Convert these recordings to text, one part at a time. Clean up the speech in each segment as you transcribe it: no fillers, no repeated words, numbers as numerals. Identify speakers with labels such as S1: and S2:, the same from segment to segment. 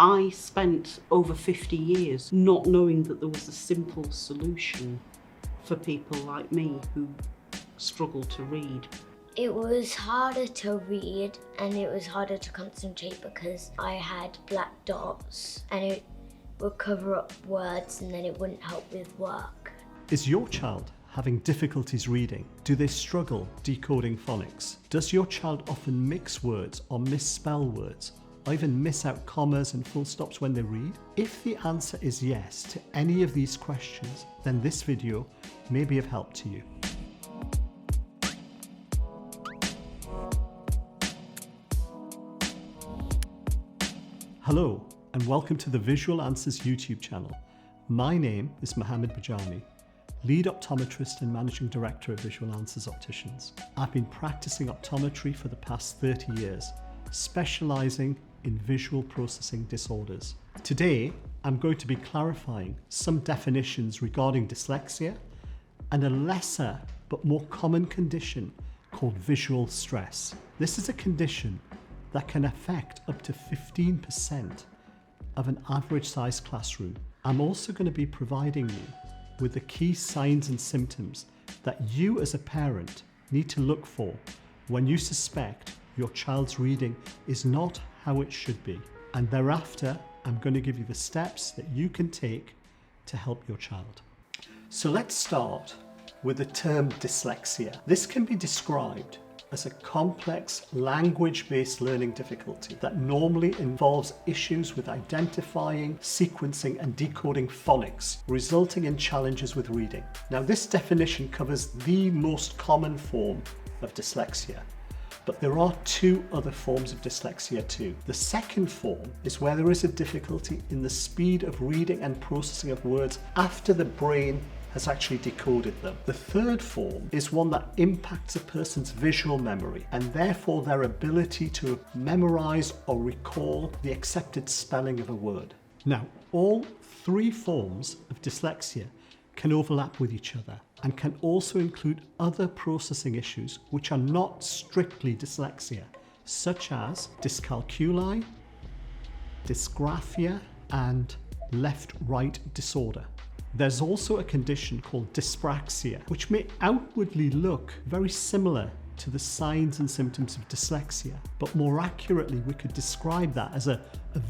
S1: I spent over 50 years not knowing that there was a simple solution for people like me who struggle to read.
S2: It was harder to read and it was harder to concentrate because I had black dots and it would cover up words and then it wouldn't help with work.
S3: Is your child having difficulties reading? Do they struggle decoding phonics? Does your child often mix words or misspell words, or even miss out commas and full stops when they read? If the answer is yes to any of these questions, then this video may be of help to you. Hello, and welcome to the Visual Answers YouTube channel. My name is Mohammed Bajami, lead optometrist and managing director of Visual Answers Opticians. I've been practicing optometry for the past 30 years, specializing in visual processing disorders. Today, I'm going to be clarifying some definitions regarding dyslexia and a lesser but more common condition called visual stress. This is a condition that can affect up to 15% of an average sized classroom. I'm also going to be providing you with the key signs and symptoms that you as a parent need to look for when you suspect your child's reading is not how it should be. And thereafter, I'm going to give you the steps that you can take to help your child. So let's start with the term dyslexia. This can be described as a complex language-based learning difficulty that normally involves issues with identifying, sequencing and decoding phonics, resulting in challenges with reading. Now, this definition covers the most common form of dyslexia, but there are two other forms of dyslexia too. The second form is where there is a difficulty in the speed of reading and processing of words after the brain has actually decoded them. The third form is one that impacts a person's visual memory and therefore their ability to memorize or recall the accepted spelling of a word. Now, all three forms of dyslexia can overlap with each other and can also include other processing issues which are not strictly dyslexia, such as dyscalculia, dysgraphia, and left-right disorder. There's also a condition called dyspraxia, which may outwardly look very similar to the signs and symptoms of dyslexia, but more accurately, we could describe that as a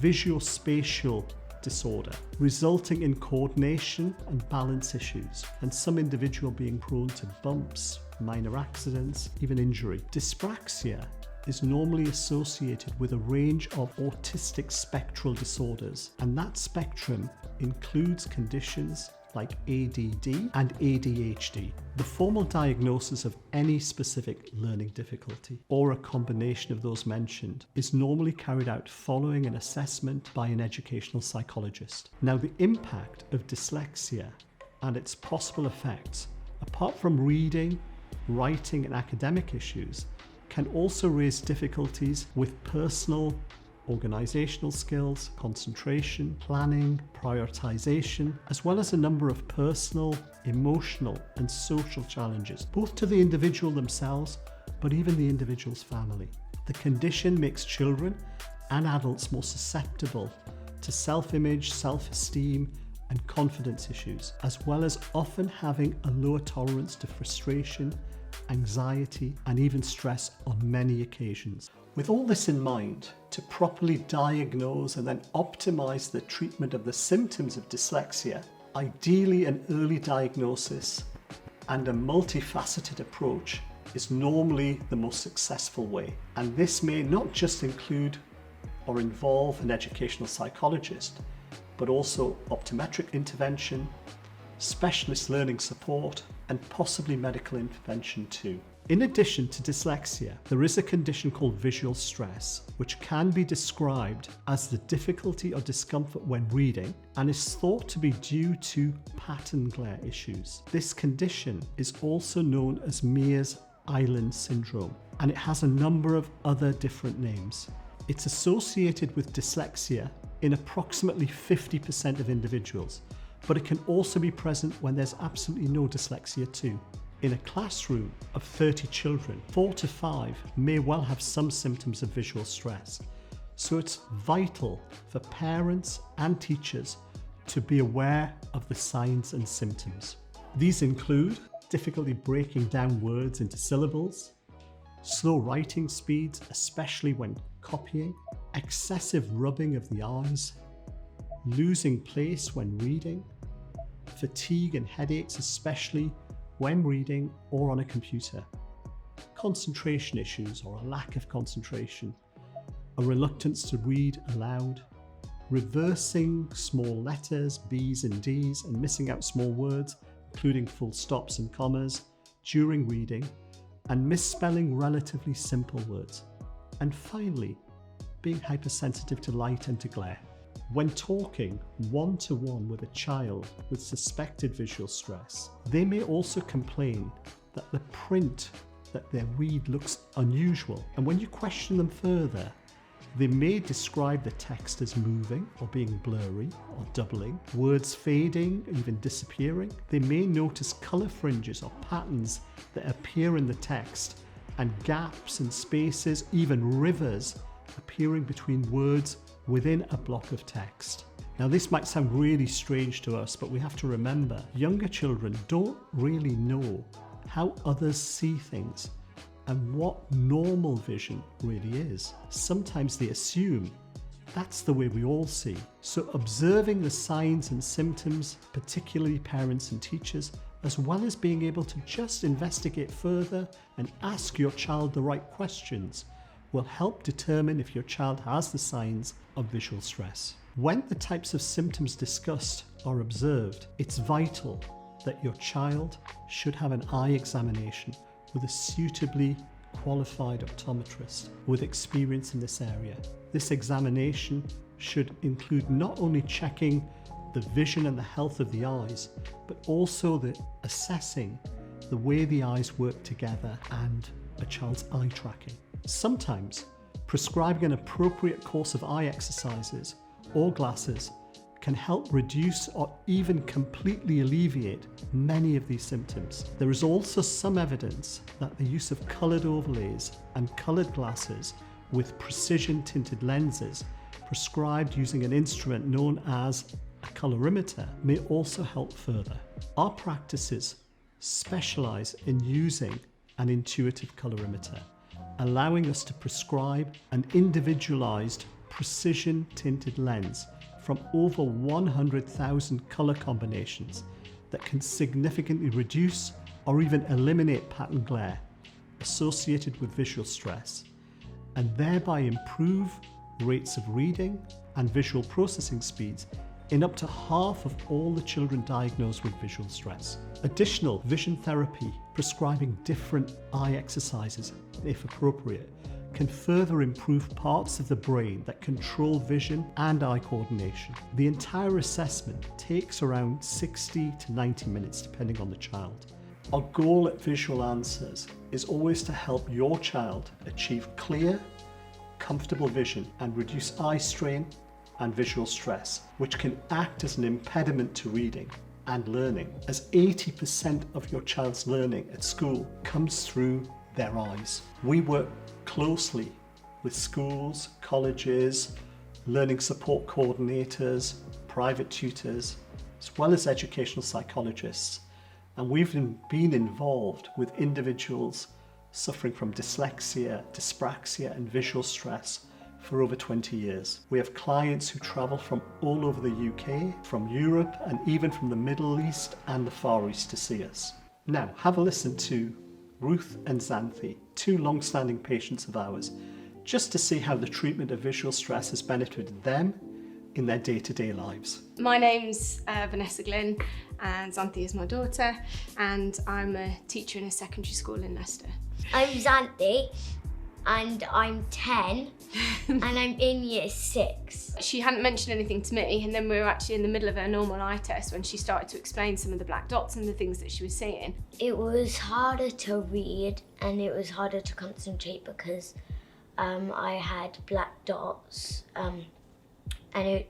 S3: visuospatial disorder, resulting in coordination and balance issues, and some individual being prone to bumps, minor accidents, even injury. Dyspraxia is normally associated with a range of autistic spectral disorders, and that spectrum includes conditions like ADD and ADHD. The formal diagnosis of any specific learning difficulty, or a combination of those mentioned, is normally carried out following an assessment by an educational psychologist. Now, the impact of dyslexia and its possible effects, apart from reading, writing, and academic issues, can also raise difficulties with personal, organizational skills, concentration, planning, prioritization, as well as a number of personal, emotional, and social challenges, both to the individual themselves, but even the individual's family. The condition makes children and adults more susceptible to self-image, self-esteem, and confidence issues, as well as often having a lower tolerance to frustration, anxiety, and even stress on many occasions. With all this in mind, to properly diagnose and then optimize the treatment of the symptoms of dyslexia, ideally an early diagnosis and a multifaceted approach is normally the most successful way. And this may not just include or involve an educational psychologist, but also optometric intervention, specialist learning support, and possibly medical intervention too. In addition to dyslexia, there is a condition called visual stress, which can be described as the difficulty or discomfort when reading and is thought to be due to pattern glare issues. This condition is also known as Mears Island syndrome, and it has a number of other different names. It's associated with dyslexia in approximately 50% of individuals, but it can also be present when there's absolutely no dyslexia too. In a classroom of 30 children, 4 to 5 may well have some symptoms of visual stress, So it's vital for parents and teachers to be aware of the signs and symptoms. These include difficulty breaking down words into syllables, slow writing speeds, especially when copying, excessive rubbing of the eyes, losing place when reading, fatigue and headaches, especially when reading or on a computer, concentration issues or a lack of concentration, a reluctance to read aloud, reversing small letters, B's and D's, and missing out small words, including full stops and commas, during reading, and misspelling relatively simple words. And finally, being hypersensitive to light and to glare. When talking one-to-one with a child with suspected visual stress, they may also complain that the print that they read looks unusual. And when you question them further, they may describe the text as moving or being blurry or doubling, words fading, even disappearing. They may notice colour fringes or patterns that appear in the text, and gaps and spaces, even rivers, appearing between words within a block of text. Now this might sound really strange to us, but we have to remember younger children don't really know how others see things and what normal vision really is. Sometimes they assume that's the way we all see. So observing the signs and symptoms, particularly parents and teachers, as well as being able to just investigate further and ask your child the right questions, will help determine if your child has the signs of visual stress. When the types of symptoms discussed are observed, it's vital that your child should have an eye examination with a suitably qualified optometrist with experience in this area. This examination should include not only checking the vision and the health of the eyes, but also the assessing the way the eyes work together and a child's eye tracking. Sometimes prescribing an appropriate course of eye exercises or glasses can help reduce or even completely alleviate many of these symptoms. There is also some evidence that the use of coloured overlays and coloured glasses with precision tinted lenses prescribed using an instrument known as a colorimeter may also help further. Our practices specialise in using an intuitive colorimeter, allowing us to prescribe an individualised precision tinted lens from over 100,000 colour combinations that can significantly reduce or even eliminate pattern glare associated with visual stress, and thereby improve rates of reading and visual processing speeds in up to half of all the children diagnosed with visual stress. Additional vision therapy, prescribing different eye exercises if appropriate, can further improve parts of the brain that control vision and eye coordination. The entire assessment takes around 60 to 90 minutes depending on the child. Our goal at Visual Answers is always to help your child achieve clear, comfortable vision and reduce eye strain and visual stress, which can act as an impediment to reading and learning, as 80% of your child's learning at school comes through their eyes. We work closely with schools, colleges, learning support coordinators, private tutors, as well as educational psychologists. And we've been involved with individuals suffering from dyslexia, dyspraxia, and visual stress for over 20 years. We have clients who travel from all over the UK, from Europe, and even from the Middle East and the Far East to see us. Now, have a listen to Ruth and Xanthi, two long-standing patients of ours, just to see how the treatment of visual stress has benefited them in their day-to-day lives.
S4: My name's Vanessa Glynn, and Xanthi is my daughter, and I'm a teacher in a secondary school in Leicester.
S2: I'm Xanthi and I'm 10 and I'm in year 6.
S4: She hadn't mentioned anything to me, and then we were actually in the middle of her normal eye test when she started to explain some of the black dots and the things that she was seeing.
S2: It was harder to read and it was harder to concentrate because I had black dots and it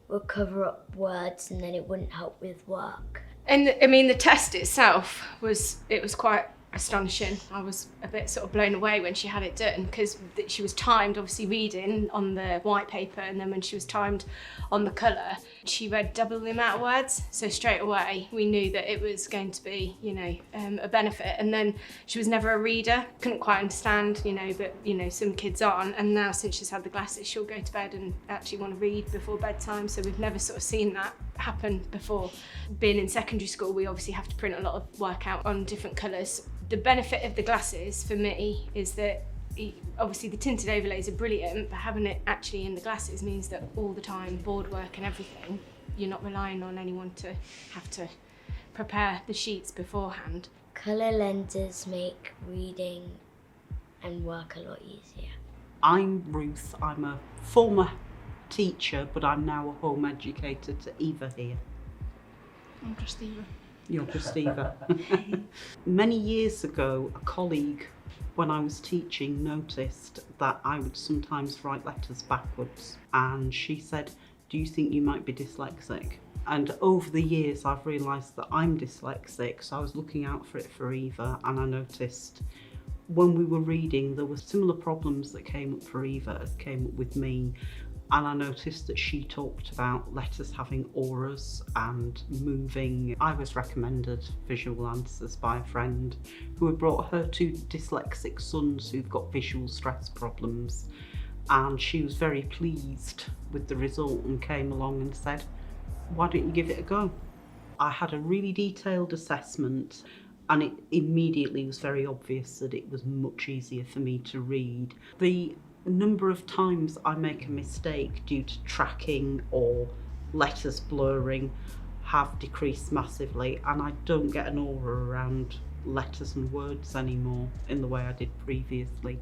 S2: would cover up words and then it wouldn't help with work.
S4: And I mean, the test itself was quite astonishing. I was a bit sort of blown away when she had it done, because she was timed, obviously reading on the white paper, and then when she was timed on the colour, she read double the amount of words. So straight away we knew that it was going to be, you know, a benefit. And then she was never a reader, couldn't quite understand, you know, but you know, some kids aren't. And now since she's had the glasses, she'll go to bed and actually want to read before bedtime. So we've never sort of seen that happen before. Being in secondary school, we obviously have to print a lot of work out on different colours. The benefit of the glasses for me is that obviously the tinted overlays are brilliant, but having it actually in the glasses means that all the time, board work and everything, you're not relying on anyone to have to prepare the sheets beforehand.
S2: Colour lenses make reading and work a lot easier.
S1: I'm Ruth. I'm a former teacher, but I'm now a home educator to Eva here.
S4: I'm just Eva.
S1: You're just Eva. Many years ago, a colleague, when I was teaching, noticed that I would sometimes write letters backwards, and she said, "Do you think you might be dyslexic?" And over the years I've realised that I'm dyslexic, so I was looking out for it for Eva, and I noticed when we were reading there were similar problems that came up for Eva as came up with me. And I noticed that she talked about letters having auras and moving. I was recommended visual answers by a friend who had brought her two dyslexic sons who've got visual stress problems, and she was very pleased with the result and came along and said, "Why don't you give it a go?" I had a really detailed assessment, and it immediately was very obvious that it was much easier for me to read. The number of times I make a mistake due to tracking or letters blurring have decreased massively, and I don't get an aura around letters and words anymore in the way I did previously.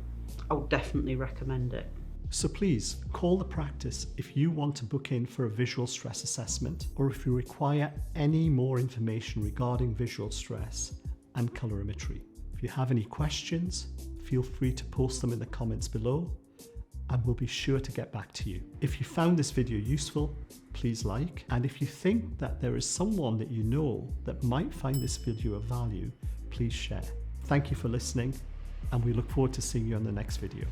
S1: I would definitely recommend it.
S3: So please call the practice if you want to book in for a visual stress assessment, or if you require any more information regarding visual stress and colorimetry. If you have any questions, feel free to post them in the comments below, and we'll be sure to get back to you. If you found this video useful, please like, and if you think that there is someone that you know that might find this video of value, please share. Thank you for listening, and we look forward to seeing you on the next video.